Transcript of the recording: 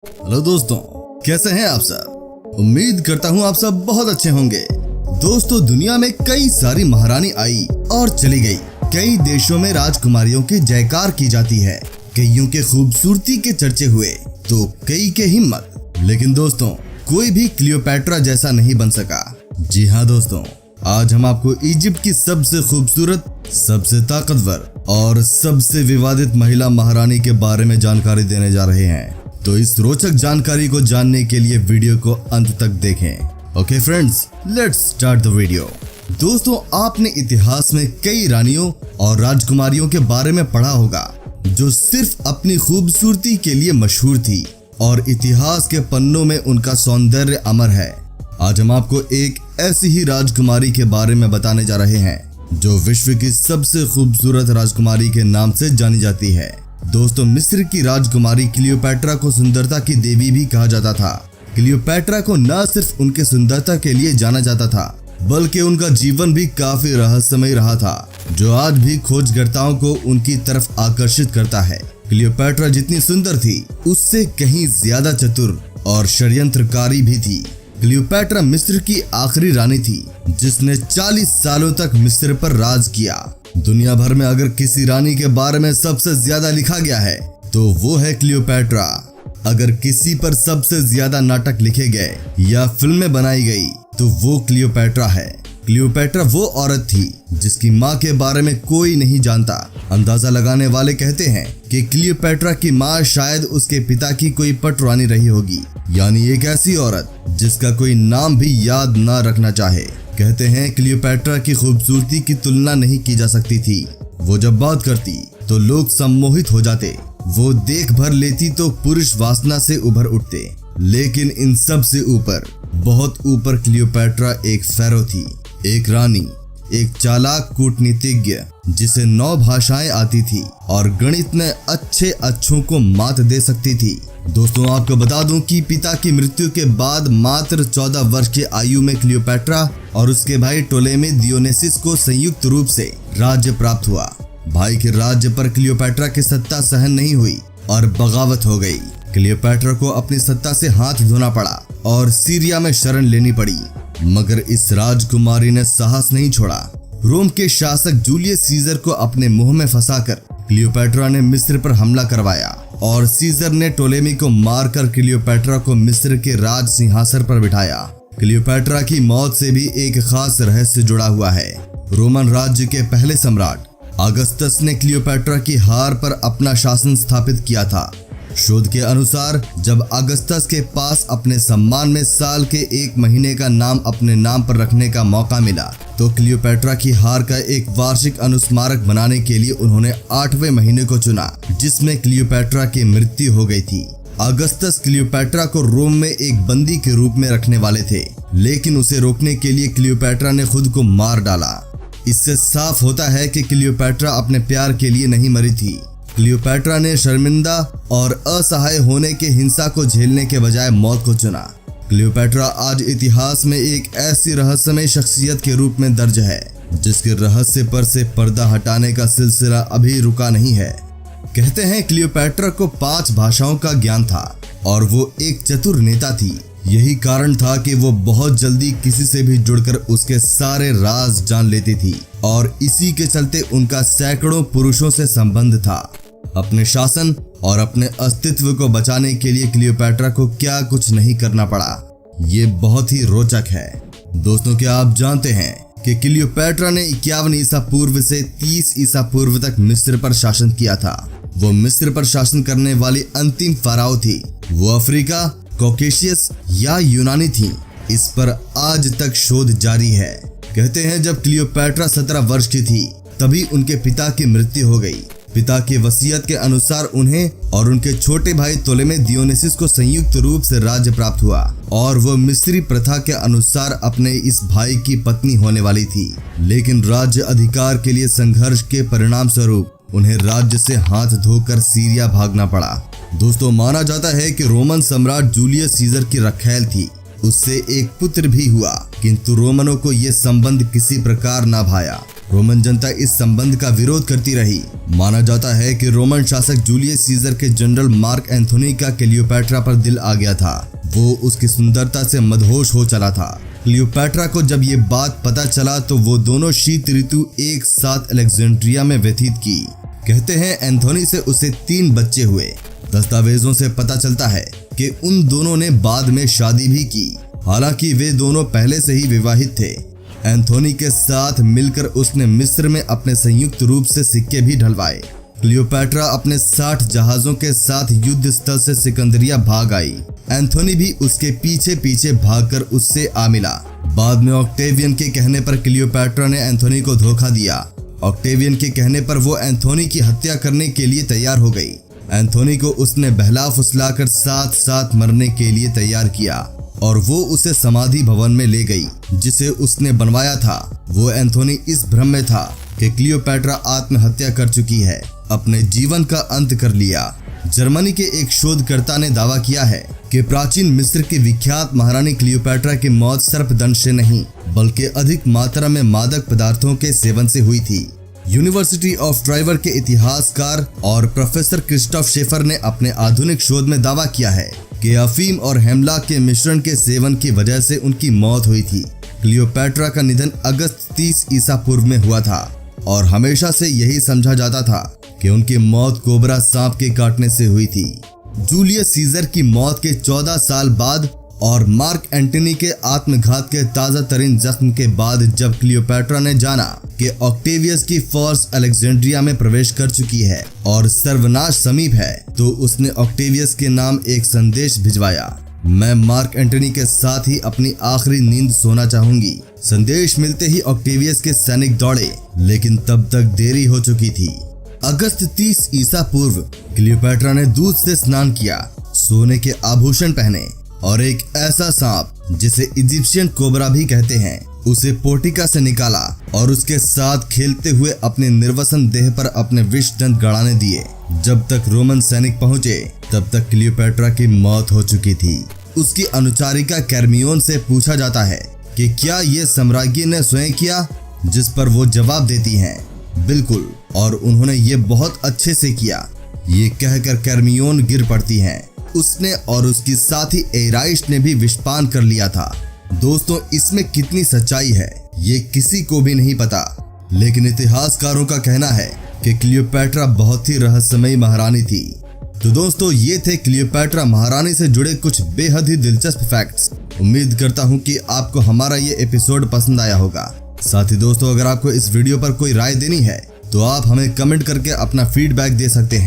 Hello दोस्तों, कैसे हैं आप सब। उम्मीद करता हूँ आप सब बहुत अच्छे होंगे। दोस्तों, दुनिया में कई सारी महारानी आई और चली गई। कई देशों में राजकुमारियों की जयकार की जाती है। कईयों के खूबसूरती के चर्चे हुए तो कई के हिम्मत। लेकिन दोस्तों, कोई भी क्लियोपैट्रा जैसा नहीं बन सका। जी हाँ दोस्तों, आज हम आपको इजिप्ट की सबसे खूबसूरत, सबसे ताकतवर और सबसे विवादित महिला महारानी के बारे में जानकारी देने जा रहे हैं। तो इस रोचक जानकारी को जानने के लिए वीडियो को अंत तक देखें। Okay friends, let's start the video. दोस्तों, आपने इतिहास में कई रानियों और राजकुमारियों के बारे में पढ़ा होगा जो सिर्फ अपनी खूबसूरती के लिए मशहूर थी और इतिहास के पन्नों में उनका सौंदर्य अमर है। आज हम आपको एक ऐसी ही राजकुमारी के बारे में बताने जा रहे हैं जो विश्व की सबसे खूबसूरत राजकुमारी के नाम से जानी जाती है। दोस्तों, मिस्र की राजकुमारी क्लियोपैट्रा को सुंदरता की देवी भी कहा जाता था। क्लियोपैट्रा को न सिर्फ उनके सुंदरता के लिए जाना जाता था, बल्कि उनका जीवन भी काफी रहस्यमय रहा था, जो आज भी खोजकर्ताओं को उनकी तरफ आकर्षित करता है। क्लियोपैट्रा जितनी सुंदर थी, उससे कहीं ज्यादा चतुर और षड्यंत्रकारी भी थी। क्लियोपैट्रा मिस्र की आखिरी रानी थी जिसने 40 सालों तक मिस्र पर राज किया। दुनिया भर में अगर किसी रानी के बारे में सबसे ज्यादा लिखा गया है तो वो है क्लियोपैट्रा। अगर किसी पर सबसे ज्यादा नाटक लिखे गए या फिल्में बनाई गई तो वो क्लियोपैट्रा है। क्लियोपैट्रा वो औरत थी जिसकी माँ के बारे में कोई नहीं जानता। अंदाजा लगाने वाले कहते हैं कि क्लियोपैट्रा की माँ शायद उसके पिता की कोई पटरानी रही होगी, यानी एक ऐसी औरत जिसका कोई नाम भी याद ना रखना चाहे। कहते हैं क्लियोपैट्रा की खूबसूरती की तुलना नहीं की जा सकती थी। वो जब बात करती तो लोग सम्मोहित हो जाते। वो देख भर लेती तो पुरुष वासना से उभर उठते। लेकिन इन सब से ऊपर, बहुत ऊपर, क्लियोपैट्रा एक फेरो थी, एक रानी, एक चालाक कूटनीतिज्ञ जिसे 9 भाषाएं आती थी और गणित में अच्छे अच्छों को मात दे सकती थी। दोस्तों, आपको बता दूं कि पिता की मृत्यु के बाद मात्र 14 वर्ष की आयु में क्लियोपैट्रा और उसके भाई टोलेमी दियोनेसिस को संयुक्त रूप से राज्य प्राप्त हुआ। भाई के राज्य पर क्लियोपैट्रा की सत्ता सहन नहीं हुई और बगावत हो गई। क्लियोपैट्रा को अपनी सत्ता से हाथ धोना पड़ा और सीरिया में शरण लेनी पड़ी, मगर इस राजकुमारी ने साहस नहीं छोड़ा। रोम के शासक जूलियस सीजर को अपने मुंह में फंसाकर क्लियोपैट्रा ने मिस्र पर हमला करवाया और सीजर ने टोलेमी को मारकर क्लियोपैट्रा को मिस्र के राज सिंहासन पर बिठाया। क्लियोपैट्रा की मौत से भी एक खास रहस्य जुड़ा हुआ है। रोमन राज्य के पहले सम्राट अगस्तस ने क्लियोपैट्रा की हार पर अपना शासन स्थापित किया था। शोध के अनुसार जब अगस्तस के पास अपने सम्मान में साल के 1 महीने का नाम अपने नाम पर रखने का मौका मिला तो क्लियोपैट्रा की हार का एक वार्षिक अनुस्मारक बनाने के लिए उन्होंने 8वें महीने को चुना, जिसमें क्लियोपैट्रा की मृत्यु हो गई थी। अगस्तस क्लियोपैट्रा को रोम में एक बंदी के रूप में रखने वाले थे, लेकिन उसे रोकने के लिए क्लियोपैट्रा ने खुद को मार डाला। इससे साफ होता है कि क्लियोपैट्रा अपने प्यार के लिए नहीं मरी थी। क्लियोपैट्रा ने शर्मिंदा और असहाय होने के हिंसा को झेलने के बजाय मौत को चुना। क्लियोपैट्रा आज इतिहास में एक ऐसी रहस्यमय शख्सियत के रूप में दर्ज है जिसके रहस्य पर से पर्दा हटाने का सिलसिला अभी रुका नहीं है। कहते हैं क्लियोपैट्रा को 5 भाषाओं का ज्ञान था और वो एक चतुर नेता थी। यही कारण था कि वो बहुत जल्दी किसी से भी जुड़कर उसके सारे राज जान लेती थी और इसी के चलते उनका सैकड़ों पुरुषों से संबंध था। अपने शासन और अपने अस्तित्व को बचाने के लिए क्लियोपैट्रा को क्या कुछ नहीं करना पड़ा, ये बहुत ही रोचक है। दोस्तों, क्या आप जानते हैं कि क्लियोपैट्रा ने 51 ईसा पूर्व से 30 ईसा पूर्व तक मिस्र पर शासन किया था। वो मिस्र पर शासन करने वाली अंतिम फराओ थी। वो अफ्रीका, कॉकेशियस या यूनानी थी। इस पर आज तक शोध जारी है। कहते हैं जब क्लियोपैट्रा 17 वर्ष की थी तभी उनके पिता की मृत्यु हो गई। पिता की वसीयत के अनुसार उन्हें और उनके छोटे भाई टोलेमी दियोनेसिस को संयुक्त रूप से राज्य प्राप्त हुआ और वो मिस्री प्रथा के अनुसार अपने इस भाई की पत्नी होने वाली थी। लेकिन राज्य अधिकार के लिए संघर्ष के परिणाम स्वरूप उन्हें राज्य से हाथ धोकर सीरिया भागना पड़ा। दोस्तों, माना जाता है कि रोमन सम्राट जूलियस सीजर की रखैल थी। उससे एक पुत्र भी हुआ, किंतु रोमनों को यह संबंध किसी प्रकार ना भाया रोमन जनता इस संबंध का विरोध करती रही। माना जाता है कि रोमन शासक जूलियस सीजर के जनरल मार्क एंथोनी का क्लियोपैट्रा पर दिल आ गया था। वो उसकी सुंदरता से मदहोश हो चला था। क्लियोपैट्रा को जब ये बात पता चला तो वो दोनों शीत ऋतु एक साथ अलेक्जेंड्रिया में व्यतीत की। कहते हैं एंथोनी से उसे 3 बच्चे हुए। दस्तावेजों से पता चलता है कि उन दोनों ने बाद में शादी भी की। हालांकि वे दोनों पहले से ही विवाहित थे। एंथोनी के साथ मिलकर उसने मिस्र में अपने संयुक्त रूप से सिक्के भी ढलवाए। क्लियोपैट्रा अपने 60 जहाजों के साथ युद्ध स्थल से सिकंदरिया भाग आई। एंथोनी भी उसके पीछे पीछे भागकर उससे आ मिला। बाद में ऑक्टेवियन के कहने पर क्लियोपैट्रा ने एंथोनी को धोखा दिया। ऑक्टेवियन के कहने पर वो एंथोनी की हत्या करने के लिए तैयार हो गई। एंथोनी को उसने बहला फुसलाकर साथ साथ मरने के लिए तैयार किया और वो उसे समाधि भवन में ले गई जिसे उसने बनवाया था। वो एंथोनी इस भ्रम में था कि क्लियोपैट्रा आत्महत्या कर चुकी है, अपने जीवन का अंत कर लिया। जर्मनी के एक शोधकर्ता ने दावा किया है कि प्राचीन मिस्र की विख्यात महारानी क्लियोपैट्रा की मौत सर्पदंश से नहीं बल्कि अधिक मात्रा में मादक पदार्थों के सेवन से हुई थी। यूनिवर्सिटी ऑफ ट्राइवर के इतिहासकार और प्रोफेसर क्रिस्टोफ शेफर ने अपने आधुनिक शोध में दावा किया है कि अफीम और हेमलॉक के मिश्रण के सेवन की वजह से उनकी मौत हुई थी। क्लियोपैट्रा का निधन अगस्त 30 ईसा पूर्व में हुआ था और हमेशा से यही समझा जाता था कि उनकी मौत कोबरा सांप के काटने से हुई थी। जूलियस सीजर की मौत के 14 साल बाद और मार्क एंटनी के आत्मघात के ताजा तरीन जख्म के बाद जब क्लियोपैट्रा ने जाना कि ऑक्टेवियस की फोर्स अलेक्जेंड्रिया में प्रवेश कर चुकी है और सर्वनाश समीप है, तो उसने ऑक्टेवियस के नाम एक संदेश भिजवाया। मैं मार्क एंटनी के साथ ही अपनी आखिरी नींद सोना चाहूंगी। संदेश मिलते ही ऑक्टेवियस के सैनिक दौड़े, लेकिन तब तक देरी हो चुकी थी। अगस्त 30 ईसा पूर्व क्लियोपैट्रा ने दूध से स्नान किया, सोने के आभूषण पहने और एक ऐसा सांप जिसे इजिप्शियन कोबरा भी कहते हैं उसे पोर्टिका से निकाला और उसके साथ खेलते हुए अपने निर्वसन देह पर अपने विष दंत गड़ाने दिए। जब तक रोमन सैनिक पहुंचे तब तक क्लियोपैट्रा की मौत हो चुकी थी। उसकी अनुचारिका कैर्मियोन से पूछा जाता है कि क्या ये सम्राज्ञी ने स्वयं किया, जिस पर वो जवाब देती हैं बिल्कुल, और उन्होंने ये बहुत अच्छे से किया। ये कहकर कैर्मियोन गिर पड़ती हैं। उसने और उसकी साथी एराइश ने भी विषपान कर लिया था। दोस्तों, इसमें कितनी सच्चाई है ये किसी को भी नहीं पता, लेकिन इतिहासकारों का कहना है कि क्लियोपैट्रा बहुत ही रहस्यमयी महारानी थी। तो दोस्तों, ये थे क्लियोपैट्रा महारानी से जुड़े कुछ बेहद ही दिलचस्प फैक्ट्स। उम्मीद करता हूँ कि आपको हमारा ये एपिसोड पसंद आया होगा। साथ ही दोस्तों, अगर आपको इस वीडियो पर कोई राय देनी है तो आप हमें कमेंट करके अपना फीडबैक दे सकते हैं।